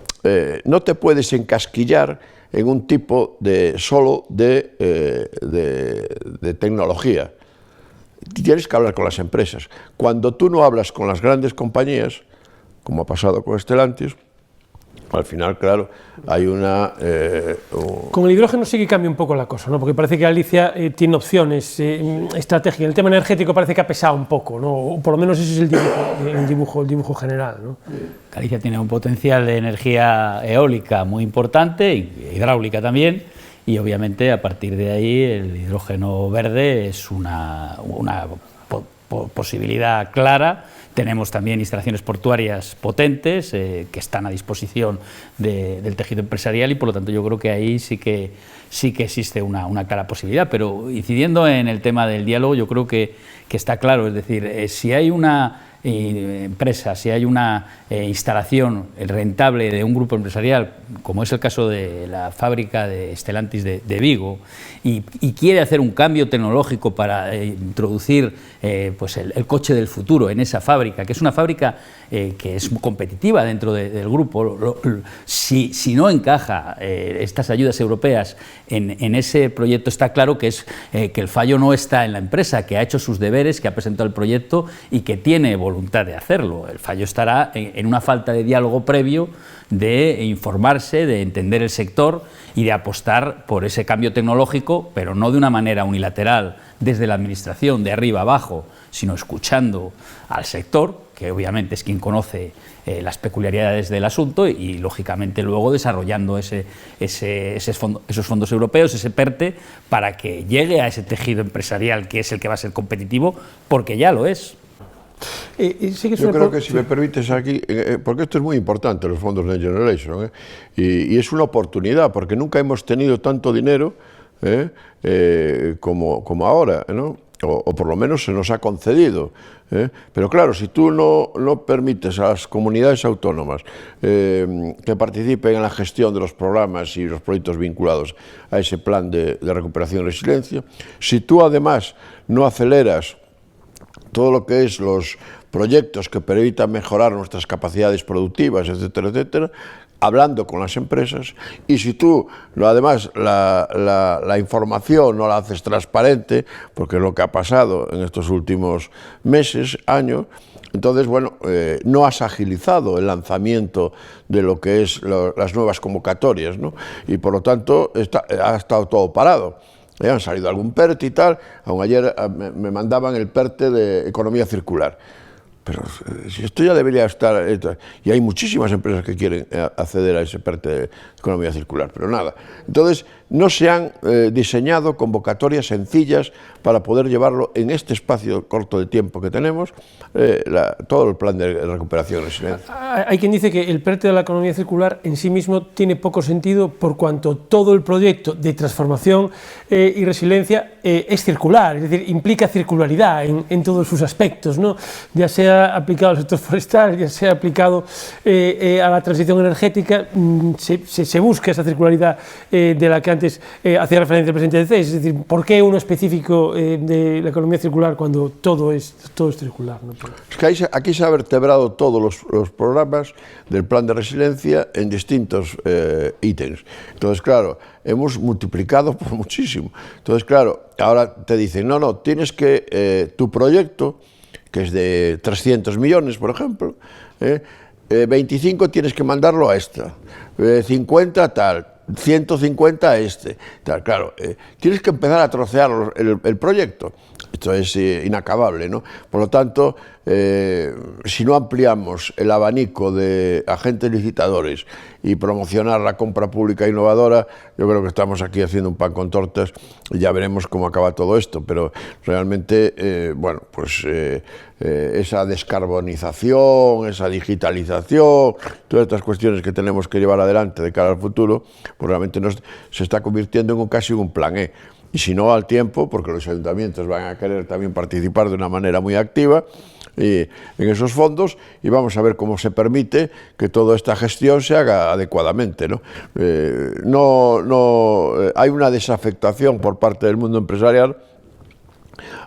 no te puedes encasquillar en un tipo solo de tecnología. Tienes que hablar con las empresas. Cuando tú no hablas con las grandes compañías, como ha pasado con Stellantis, al final, claro, hay una... Con el hidrógeno sí que cambia un poco la cosa, ¿no? Porque parece que Galicia tiene opciones estratégicas. El tema energético parece que ha pesado un poco, ¿no? O por lo menos ese es el dibujo general, ¿no? Galicia tiene un potencial de energía eólica muy importante, y hidráulica también, y obviamente a partir de ahí el hidrógeno verde es una posibilidad clara. Tenemos también instalaciones portuarias potentes que están a disposición del tejido empresarial, y por lo tanto yo creo que ahí sí que existe una clara posibilidad. Pero incidiendo en el tema del diálogo, yo creo que está claro, es decir, si hay una empresa, si hay una instalación rentable de un grupo empresarial, como es el caso de la fábrica de Stellantis de Vigo, y quiere hacer un cambio tecnológico para introducir pues el coche del futuro en esa fábrica, que es una fábrica que es muy competitiva dentro del grupo, si no encaja estas ayudas europeas en ese proyecto, está claro que el fallo no está en la empresa, que ha hecho sus deberes, que ha presentado el proyecto y que tiene voluntad de hacerlo. El fallo estará en una falta de diálogo previo, de informarse, de entender el sector y de apostar por ese cambio tecnológico, pero no de una manera unilateral desde la administración, de arriba abajo, sino escuchando al sector, que obviamente es quien conoce las peculiaridades del asunto, y lógicamente luego desarrollando esos fondos europeos, ese PERTE, para que llegue a ese tejido empresarial que es el que va a ser competitivo, porque ya lo es. Yo creo que, si me permites aquí, porque esto es muy importante, los fondos Next Generation, y es una oportunidad, porque nunca hemos tenido tanto dinero como ahora, ¿no? O por lo menos se nos ha concedido. Pero claro, si tú no permites a las comunidades autónomas que participen en la gestión de los programas y los proyectos vinculados a ese plan de recuperación y resiliencia, si tú además no aceleras todo lo que es los proyectos que permitan mejorar nuestras capacidades productivas, etcétera, etcétera, hablando con las empresas, y si tú además la información no la haces transparente, porque es lo que ha pasado en estos últimos meses, años, entonces, bueno, no has agilizado el lanzamiento de lo que es las nuevas convocatorias, ¿no? Y por lo tanto ha estado todo parado. Han salido algún PERTE y tal, aún ayer me mandaban el PERTE de economía circular. Pero si esto ya debería estar, y hay muchísimas empresas que quieren acceder a ese PERTE de economía circular, pero nada. Entonces, no se han diseñado convocatorias sencillas para poder llevarlo en este espacio corto de tiempo que tenemos, todo el plan de recuperación y resiliencia. Hay quien dice que el PERTE de la economía circular en sí mismo tiene poco sentido, por cuanto todo el proyecto de transformación y resiliencia es circular, es decir, implica circularidad en todos sus aspectos, ¿no? Ya sea aplicado al sector forestal, ya sea aplicado a la transición energética, se busca esa circularidad de la que antes hacía referencia el presidente de CES. Es decir, ¿por qué uno específico de la economía circular cuando todo es circular, ¿no? Es que aquí se ha vertebrado todos los programas del plan de resiliencia en distintos ítems. Entonces, claro, hemos multiplicado por muchísimo. Entonces, claro, ahora te dicen, no, tienes que tu proyecto, que es de 300 millones, por ejemplo, 25 tienes que mandarlo a esta, 50 tal, 150 a este, tal. Claro, tienes que empezar a trocear el proyecto. Esto es inacabable, ¿no? Por lo tanto, si no ampliamos el abanico de agentes licitadores y promocionar la compra pública innovadora, yo creo que estamos aquí haciendo un pan con tortas, y ya veremos cómo acaba todo esto, pero realmente, bueno, pues esa descarbonización, esa digitalización, todas estas cuestiones que tenemos que llevar adelante de cara al futuro, pues realmente se está convirtiendo en casi un plan E. Y si no, al tiempo, porque los ayuntamientos van a querer también participar de una manera muy activa en esos fondos, y vamos a ver cómo se permite que toda esta gestión se haga adecuadamente, ¿no? Hay una desafectación por parte del mundo empresarial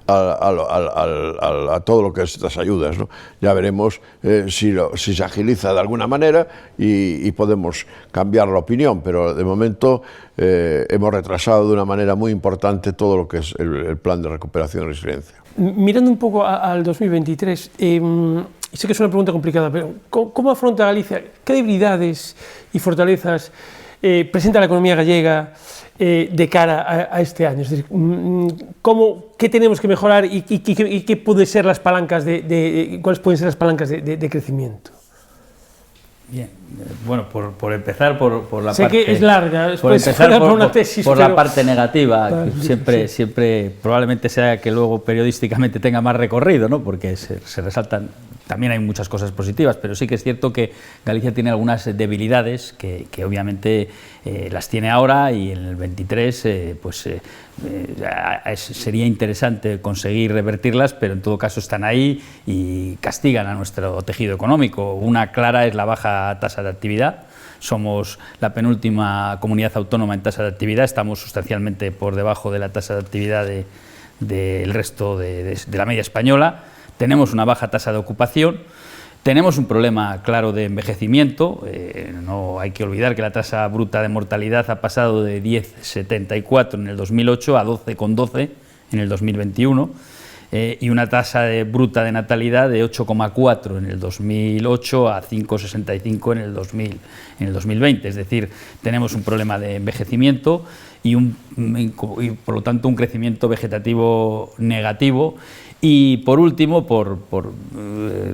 a todo lo que es estas ayudas, ¿no? Ya veremos si se agiliza de alguna manera y podemos cambiar la opinión, pero de momento hemos retrasado de una manera muy importante todo lo que es el plan de recuperación y resiliencia. Mirando un poco al 2023, sé que es una pregunta complicada, pero ¿cómo afronta Galicia? ¿Qué debilidades y fortalezas presenta la economía gallega de cara a este año? Es decir, ¿qué tenemos que mejorar y qué pueden ser las palancas cuáles pueden ser las palancas de crecimiento? Bien, bueno, por empezar por la sé parte... Sé que es larga, por empezar por una tesis, por pero... la parte negativa, Claro, que siempre probablemente sea que luego periodísticamente tenga más recorrido, ¿no? Porque se resaltan también hay muchas cosas positivas, pero sí que es cierto que Galicia tiene algunas debilidades que obviamente las tiene ahora, y en el 23 sería interesante conseguir revertirlas, pero en todo caso están ahí y castigan a nuestro tejido económico. Una clara es la baja tasa de actividad. Somos la penúltima comunidad autónoma en tasa de actividad, estamos sustancialmente por debajo de la tasa de actividad del resto de la media española. Tenemos una baja tasa de ocupación, tenemos un problema claro de envejecimiento. No hay que olvidar que la tasa bruta de mortalidad ha pasado de 10,74 en el 2008 a 12,12 en el 2021, y una tasa bruta de natalidad de 8,4 en el 2008 a 5,65 en el 2020. Es decir, tenemos un problema de envejecimiento y por lo tanto un crecimiento vegetativo negativo. Y por último, por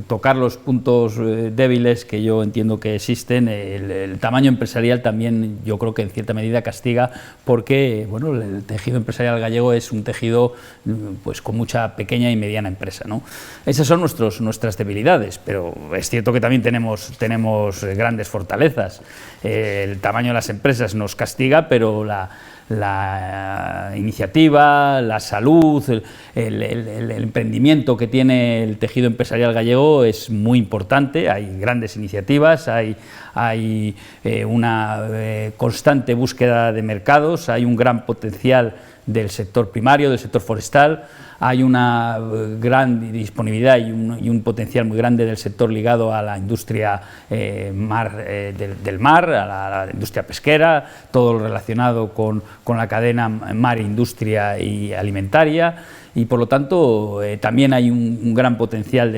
tocar los puntos débiles que yo entiendo que existen, el tamaño empresarial también yo creo que en cierta medida castiga, porque bueno, el tejido empresarial gallego es un tejido pues con mucha pequeña y mediana empresa, ¿no? Esas son nuestras debilidades, pero es cierto que también tenemos grandes fortalezas. El tamaño de las empresas nos castiga, pero la iniciativa, la salud, el emprendimiento que tiene el tejido empresarial gallego es muy importante. Hay grandes iniciativas, hay una constante búsqueda de mercados, hay un gran potencial del sector primario, del sector forestal, hay una gran disponibilidad y un potencial muy grande del sector ligado a la industria del mar, a la industria pesquera, todo lo relacionado con la cadena mar, industria y alimentaria, y por lo tanto también hay un gran potencial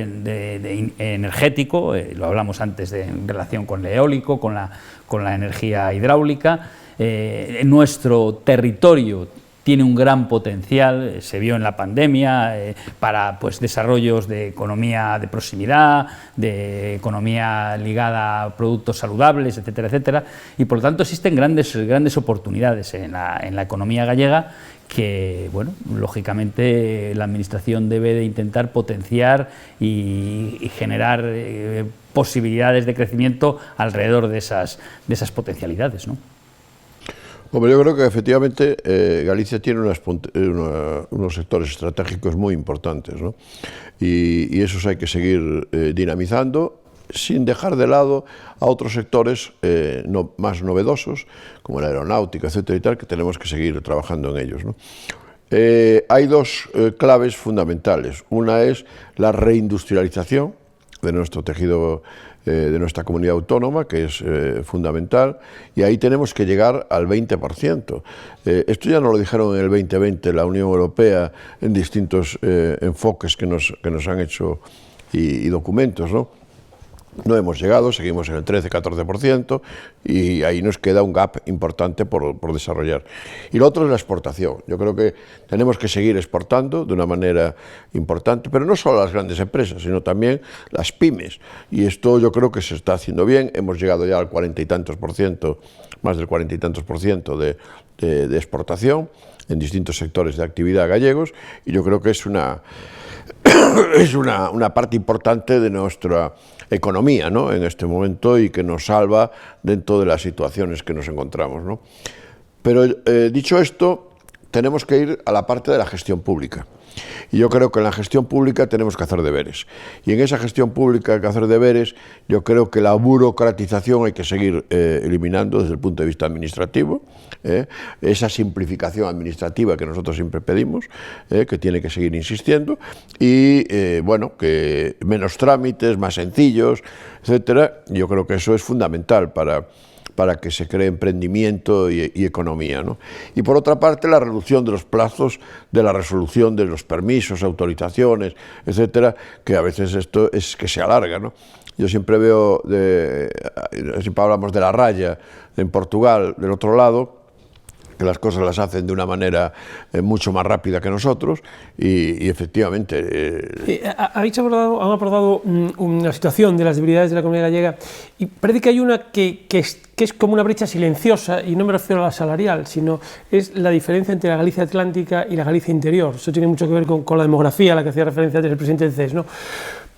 energético, lo hablamos antes en relación con el eólico, con la energía hidráulica. En nuestro territorio tiene un gran potencial, se vio en la pandemia, para pues, desarrollos de economía de proximidad, de economía ligada a productos saludables, etcétera, etcétera, y por lo tanto existen grandes oportunidades en la economía gallega que, bueno, lógicamente la Administración debe de intentar potenciar y generar posibilidades de crecimiento alrededor de esas potencialidades, ¿no? Hombre, yo creo que efectivamente Galicia tiene unos sectores estratégicos muy importantes, ¿no? Y esos hay que seguir dinamizando, sin dejar de lado a otros sectores más novedosos, como la aeronáutica, etcétera y tal, que tenemos que seguir trabajando en ellos, ¿no? Hay dos claves fundamentales. Una es la reindustrialización de nuestro tejido, de nuestra comunidad autónoma, que es fundamental, y ahí tenemos que llegar al 20%. Esto ya nos lo dijeron en el 2020 la Unión Europea en distintos enfoques que nos han hecho y documentos, ¿no? No hemos llegado, seguimos en el 13-14% y ahí nos queda un gap importante por desarrollar. Y lo otro es la exportación. Yo creo que tenemos que seguir exportando de una manera importante, pero no solo las grandes empresas, sino también las pymes. Y esto yo creo que se está haciendo bien. Hemos llegado ya al 40 y tantos por ciento, más del 40 y tantos por ciento de exportación en distintos sectores de actividad gallegos, y yo creo que es una parte importante de nuestra economía, ¿no?, en este momento, y que nos salva dentro de las situaciones que nos encontramos, ¿no? Pero dicho esto, tenemos que ir a la parte de la gestión pública. Y yo creo que en la gestión pública tenemos que hacer deberes. Y en esa gestión pública hay que hacer deberes. Yo creo que la burocratización hay que seguir eliminando desde el punto de vista administrativo. Esa simplificación administrativa que nosotros siempre pedimos, que tiene que seguir insistiendo. Y bueno, que menos trámites, más sencillos, etcétera. Yo creo que eso es fundamental para que se cree emprendimiento y economía, ¿no? Y por otra parte, la reducción de los plazos de la resolución de los permisos, autorizaciones, etcétera, que a veces esto es que se alarga, ¿no? Yo siempre veo, siempre hablamos de la raya en Portugal, del otro lado, que las cosas las hacen de una manera mucho más rápida que nosotros, y efectivamente... Han abordado una situación de las debilidades de la comunidad gallega, y parece que hay una que es como una brecha silenciosa, y no me refiero a la salarial, sino es la diferencia entre la Galicia Atlántica y la Galicia Interior. Eso tiene mucho que ver con la demografía a la que hacía referencia antes el presidente del CES, ¿no?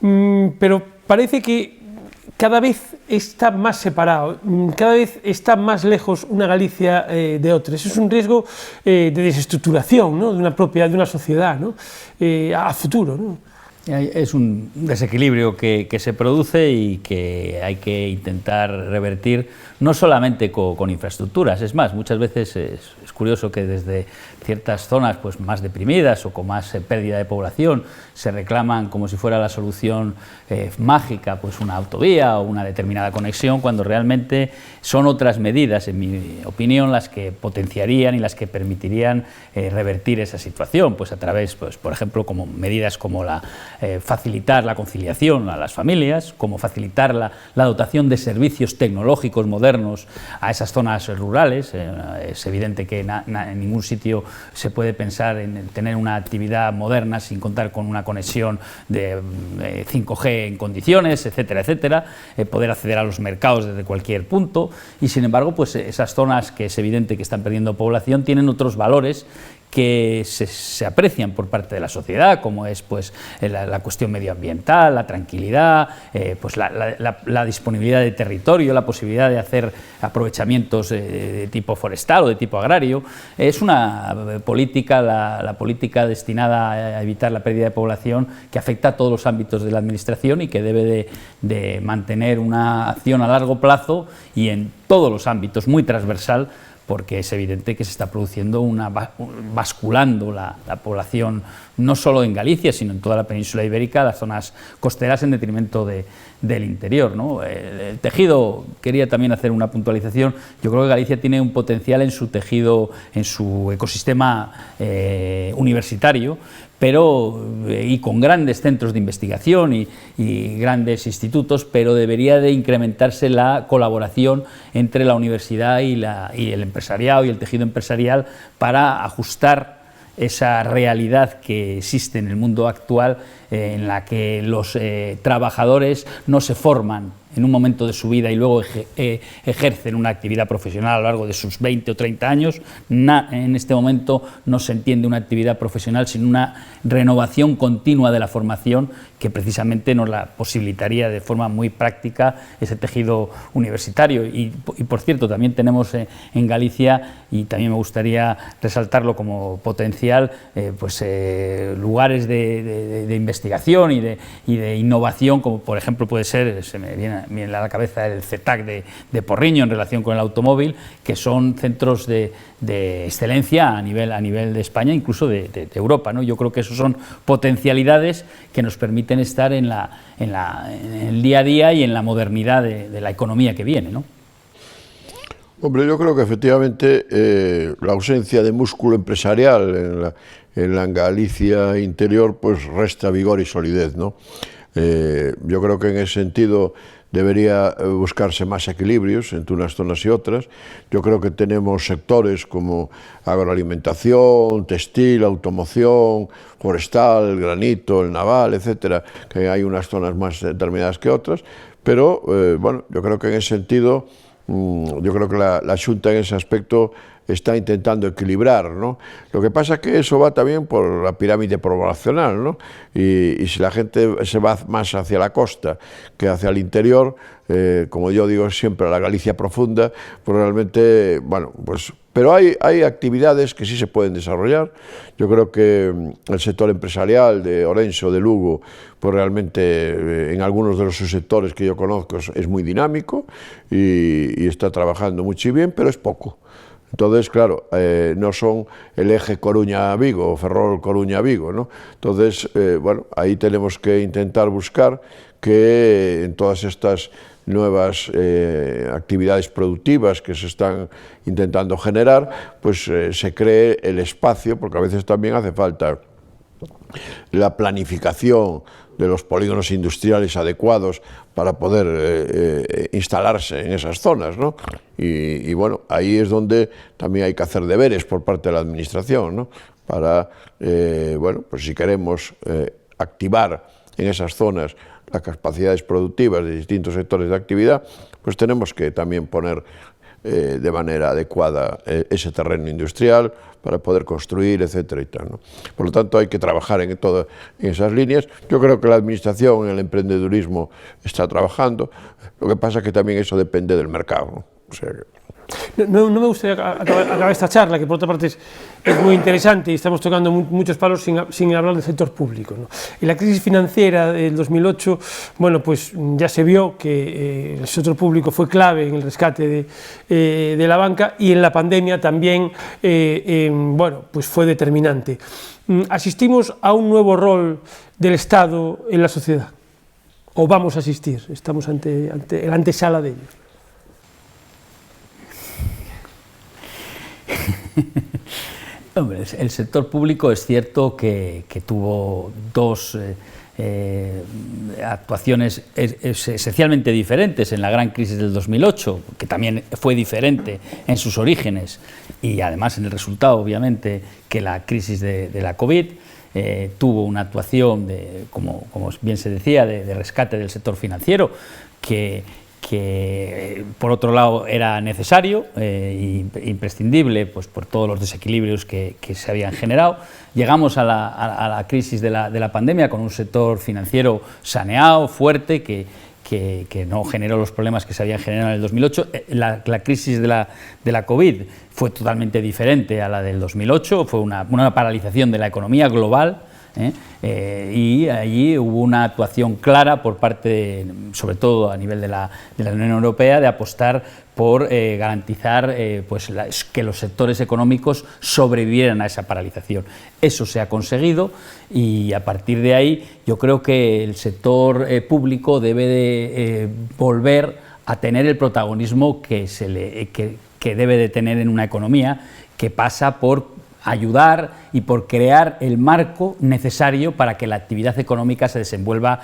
pero parece que cada vez está más separado, cada vez está más lejos una Galicia de otra. Eso es un riesgo de desestructuración, ¿no?, de una sociedad, ¿no?, a futuro, ¿no? Es un desequilibrio que se produce y que hay que intentar revertir, no solamente con infraestructuras. Es más, muchas veces es curioso que desde ciertas zonas pues, más deprimidas o con más pérdida de población se reclaman como si fuera la solución mágica, pues una autovía o una determinada conexión, cuando realmente son otras medidas, en mi opinión, las que potenciarían y las que permitirían revertir esa situación, pues a través, pues, por ejemplo, como medidas como facilitar la conciliación a las familias, como facilitar la dotación de servicios tecnológicos modernos a esas zonas rurales. Es evidente que en ningún sitio se puede pensar en tener una actividad moderna sin contar con una conexión de 5G en condiciones, etcétera, etcétera, poder acceder a los mercados desde cualquier punto, y sin embargo, pues esas zonas que es evidente que están perdiendo población tienen otros valores que se aprecian por parte de la sociedad, como es pues, la cuestión medioambiental, la tranquilidad, pues la disponibilidad de territorio, la posibilidad de hacer aprovechamientos de tipo forestal o de tipo agrario. Es una política, la política destinada a evitar la pérdida de población, que afecta a todos los ámbitos de la administración y que debe de mantener una acción a largo plazo y en todos los ámbitos, muy transversal, porque es evidente que se está produciendo basculando la población, no solo en Galicia, sino en toda la península ibérica, las zonas costeras en detrimento del interior, ¿no? El tejido, quería también hacer una puntualización, yo creo que Galicia tiene un potencial en su tejido, en su ecosistema universitario, y con grandes centros de investigación y grandes institutos, pero debería de incrementarse la colaboración entre la universidad y el empresariado y el tejido empresarial para ajustar esa realidad que existe en el mundo actual, en la que los trabajadores no se forman en un momento de su vida y luego ejercen una actividad profesional a lo largo de sus 20 o 30 años. En este momento no se entiende una actividad profesional sin una renovación continua de la formación, que precisamente nos la posibilitaría de forma muy práctica ese tejido universitario. Y por cierto, también tenemos en Galicia, y también me gustaría resaltarlo como potencial, lugares de investigación y de innovación, como por ejemplo puede ser, se me viene a la cabeza el CETAC de Porriño en relación con el automóvil, que son centros de excelencia a nivel de España, incluso de Europa, ¿no? Yo creo que eso son potencialidades que nos permiten estar en el día a día y en la modernidad de la economía que viene, ¿no? Hombre, yo creo que efectivamente la ausencia de músculo empresarial en la Galicia interior pues resta vigor y solidez, ¿no? Yo creo que en ese sentido debería buscarse más equilibrios entre unas zonas y otras. Yo creo que tenemos sectores como agroalimentación, textil, automoción, forestal, el granito, el naval, etcétera, que hay unas zonas más determinadas que otras, pero bueno, yo creo que en ese sentido, yo creo que la Xunta en ese aspecto está intentando equilibrar, ¿no? Lo que pasa es que eso va también por la pirámide poblacional, ¿no? Y si la gente se va más hacia la costa que hacia el interior, como yo digo siempre, a la Galicia profunda, pues realmente, bueno, pues... Pero hay actividades que sí se pueden desarrollar. Yo creo que el sector empresarial de Orense o de Lugo, pues realmente en algunos de los subsectores que yo conozco es muy dinámico y está trabajando mucho y bien, pero es poco. Entonces, claro, no son el eje Coruña-Vigo o Ferrol-Coruña-Vigo, ¿no? Entonces, bueno, ahí tenemos que intentar buscar que en todas estas nuevas actividades productivas que se están intentando generar, pues se cree el espacio, porque a veces también hace falta la planificación de los polígonos industriales adecuados para poder instalarse en esas zonas, ¿no? Y bueno, ahí es donde también hay que hacer deberes por parte de la administración, ¿no? Para, bueno, pues si queremos activar en esas zonas las capacidades productivas de distintos sectores de actividad, pues tenemos que también poner de manera adecuada ese terreno industrial para poder construir, etcétera y tal, ¿no? Por lo tanto, hay que trabajar en esas líneas. Yo creo que la administración en el emprendedurismo está trabajando. Lo que pasa es que también eso depende del mercado, ¿no? O sea que... No me gustaría acabar esta charla, que por otra parte es muy interesante y estamos tocando muchos palos sin hablar del sector público, ¿no? En la crisis financiera del 2008, bueno, pues ya se vio que el sector público fue clave en el rescate de la banca, y en la pandemia también, bueno, pues fue determinante. ¿Asistimos a un nuevo rol del Estado en la sociedad? ¿O vamos a asistir? ¿Estamos ante la antesala de ello? Hombre, el sector público es cierto que tuvo dos actuaciones esencialmente diferentes en la gran crisis del 2008, que también fue diferente en sus orígenes y además en el resultado, obviamente, que la crisis de la COVID. Tuvo una actuación, como bien se decía, de rescate del sector financiero, que por otro lado era necesario e imprescindible, pues por todos los desequilibrios que se habían generado. Llegamos a la crisis de la pandemia con un sector financiero saneado, fuerte, que no generó los problemas que se habían generado en el 2008. La crisis de la COVID fue totalmente diferente a la del 2008, fue una paralización de la economía global, y allí hubo una actuación clara por parte, sobre todo a nivel de la Unión Europea, de apostar por garantizar pues que los sectores económicos sobrevivieran a esa paralización. Eso se ha conseguido y a partir de ahí yo creo que el sector público debe de volver a tener el protagonismo que debe de tener en una economía, que pasa por ayudar y por crear el marco necesario para que la actividad económica se desenvuelva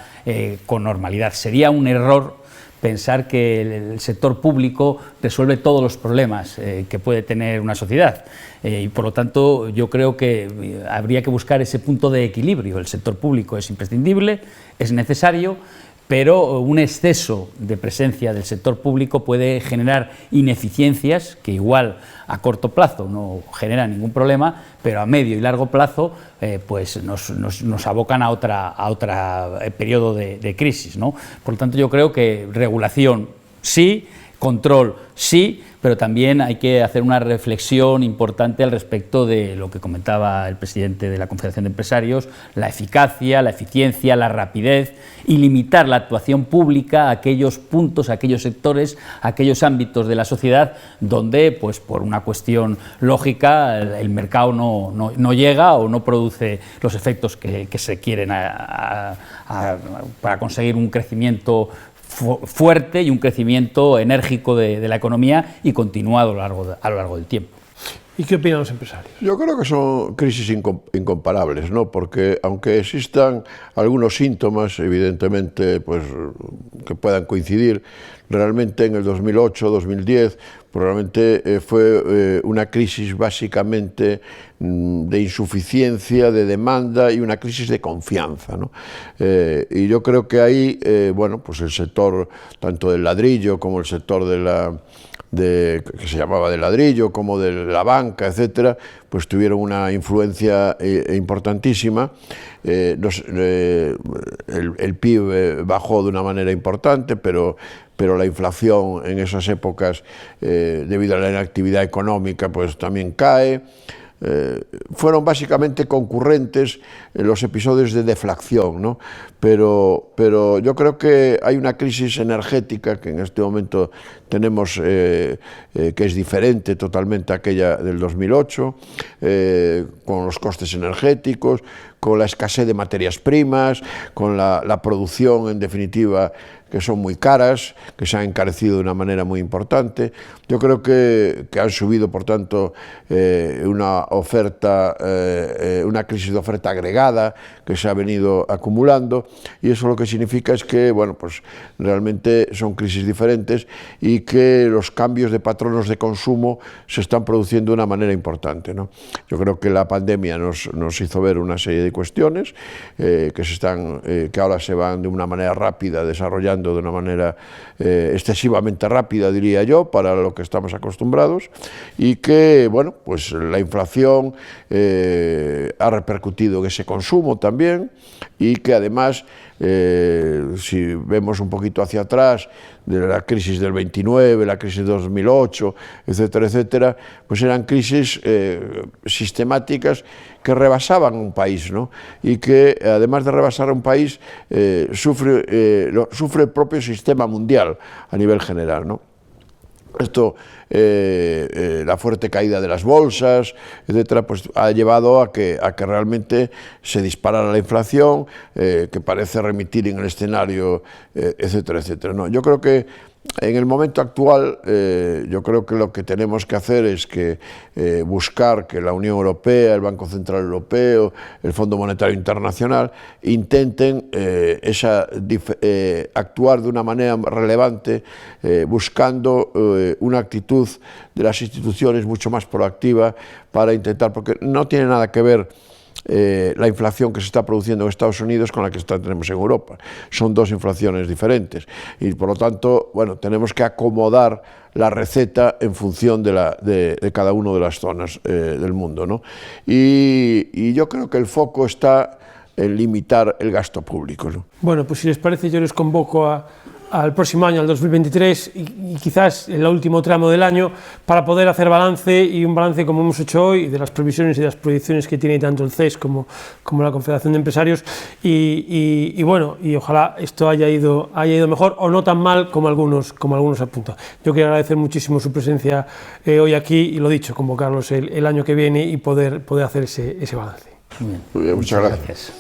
con normalidad. Sería un error pensar que el sector público resuelve todos los problemas que puede tener una sociedad, y por lo tanto yo creo que habría que buscar ese punto de equilibrio. El sector público es imprescindible, es necesario, pero un exceso de presencia del sector público puede generar ineficiencias que igual a corto plazo no generan ningún problema, pero a medio y largo plazo pues nos abocan a otro periodo de crisis, ¿no? Por lo tanto, yo creo que regulación sí, control sí, pero también hay que hacer una reflexión importante al respecto de lo que comentaba el presidente de la Confederación de Empresarios: la eficacia, la eficiencia, la rapidez, y limitar la actuación pública a aquellos puntos, a aquellos sectores, a aquellos ámbitos de la sociedad donde, pues por una cuestión lógica, el mercado no llega o no produce los efectos que se quieren para conseguir un crecimiento fuerte y un crecimiento enérgico de la economía y continuado a lo largo del tiempo. ¿Y qué opinan los empresarios? Yo creo que son crisis incomparables, ¿no? Porque aunque existan algunos síntomas, evidentemente, pues que puedan coincidir, realmente en el 2008-2010 probablemente fue una crisis básicamente de insuficiencia, de demanda y una crisis de confianza, ¿no? Y yo creo que ahí, bueno, pues el sector tanto del ladrillo como el sector que se llamaba de ladrillo, como de la banca, etcétera, pues tuvieron una influencia importantísima. El PIB bajó de una manera importante, pero la inflación en esas épocas, debido a la inactividad económica, pues también cae. Fueron básicamente concurrentes los episodios de deflación, ¿no? Pero yo creo que hay una crisis energética que en este momento tenemos, que es diferente totalmente a aquella del 2008, con los costes energéticos, con la escasez de materias primas, con la producción, en definitiva, que son muy caras, que se han encarecido de una manera muy importante. Yo creo que han subido, por tanto, una crisis de oferta agregada que se ha venido acumulando, y eso lo que significa es que, bueno, pues realmente son crisis diferentes y que los cambios de patronos de consumo se están produciendo de una manera importante, ¿no? Yo creo que la pandemia nos hizo ver una serie de cuestiones que ahora se van de una manera rápida desarrollando cambiando de una manera excesivamente rápida, diría yo, para lo que estamos acostumbrados, y que, bueno, pues la inflación ha repercutido en ese consumo también, y que además, si vemos un poquito hacia atrás, de la crisis del 29, la crisis del 2008, etcétera, etcétera, pues eran crisis sistemáticas que rebasaban un país, ¿no? Y que, además de rebasar a un país, sufre el propio sistema mundial a nivel general, ¿no? Esto, la fuerte caída de las bolsas, etcétera, pues ha llevado a que realmente se disparara la inflación, que parece remitir en el escenario, etcétera, etcétera. No, yo creo que en el momento actual, yo creo que lo que tenemos que hacer es que buscar que la Unión Europea, el Banco Central Europeo, el Fondo Monetario Internacional intenten actuar de una manera relevante, buscando una actitud de las instituciones mucho más proactiva para intentar, porque no tiene nada que ver la inflación que se está produciendo en Estados Unidos con la que tenemos en Europa. Son dos inflaciones diferentes y, por lo tanto, bueno, tenemos que acomodar la receta en función de cada una de las zonas del mundo, ¿no? Y yo creo que el foco está en limitar el gasto público, ¿no? Bueno, pues si les parece, yo les convoco al próximo año, al 2023, y quizás en el último tramo del año, para poder hacer balance, y un balance como hemos hecho hoy, de las previsiones y de las proyecciones que tiene tanto el CES como la Confederación de Empresarios, y bueno, y ojalá esto haya ido mejor, o no tan mal como algunos apuntan. Yo quiero agradecer muchísimo su presencia hoy aquí, y lo dicho, convocarlos el año que viene y poder hacer ese balance. Muy bien, Muchas gracias.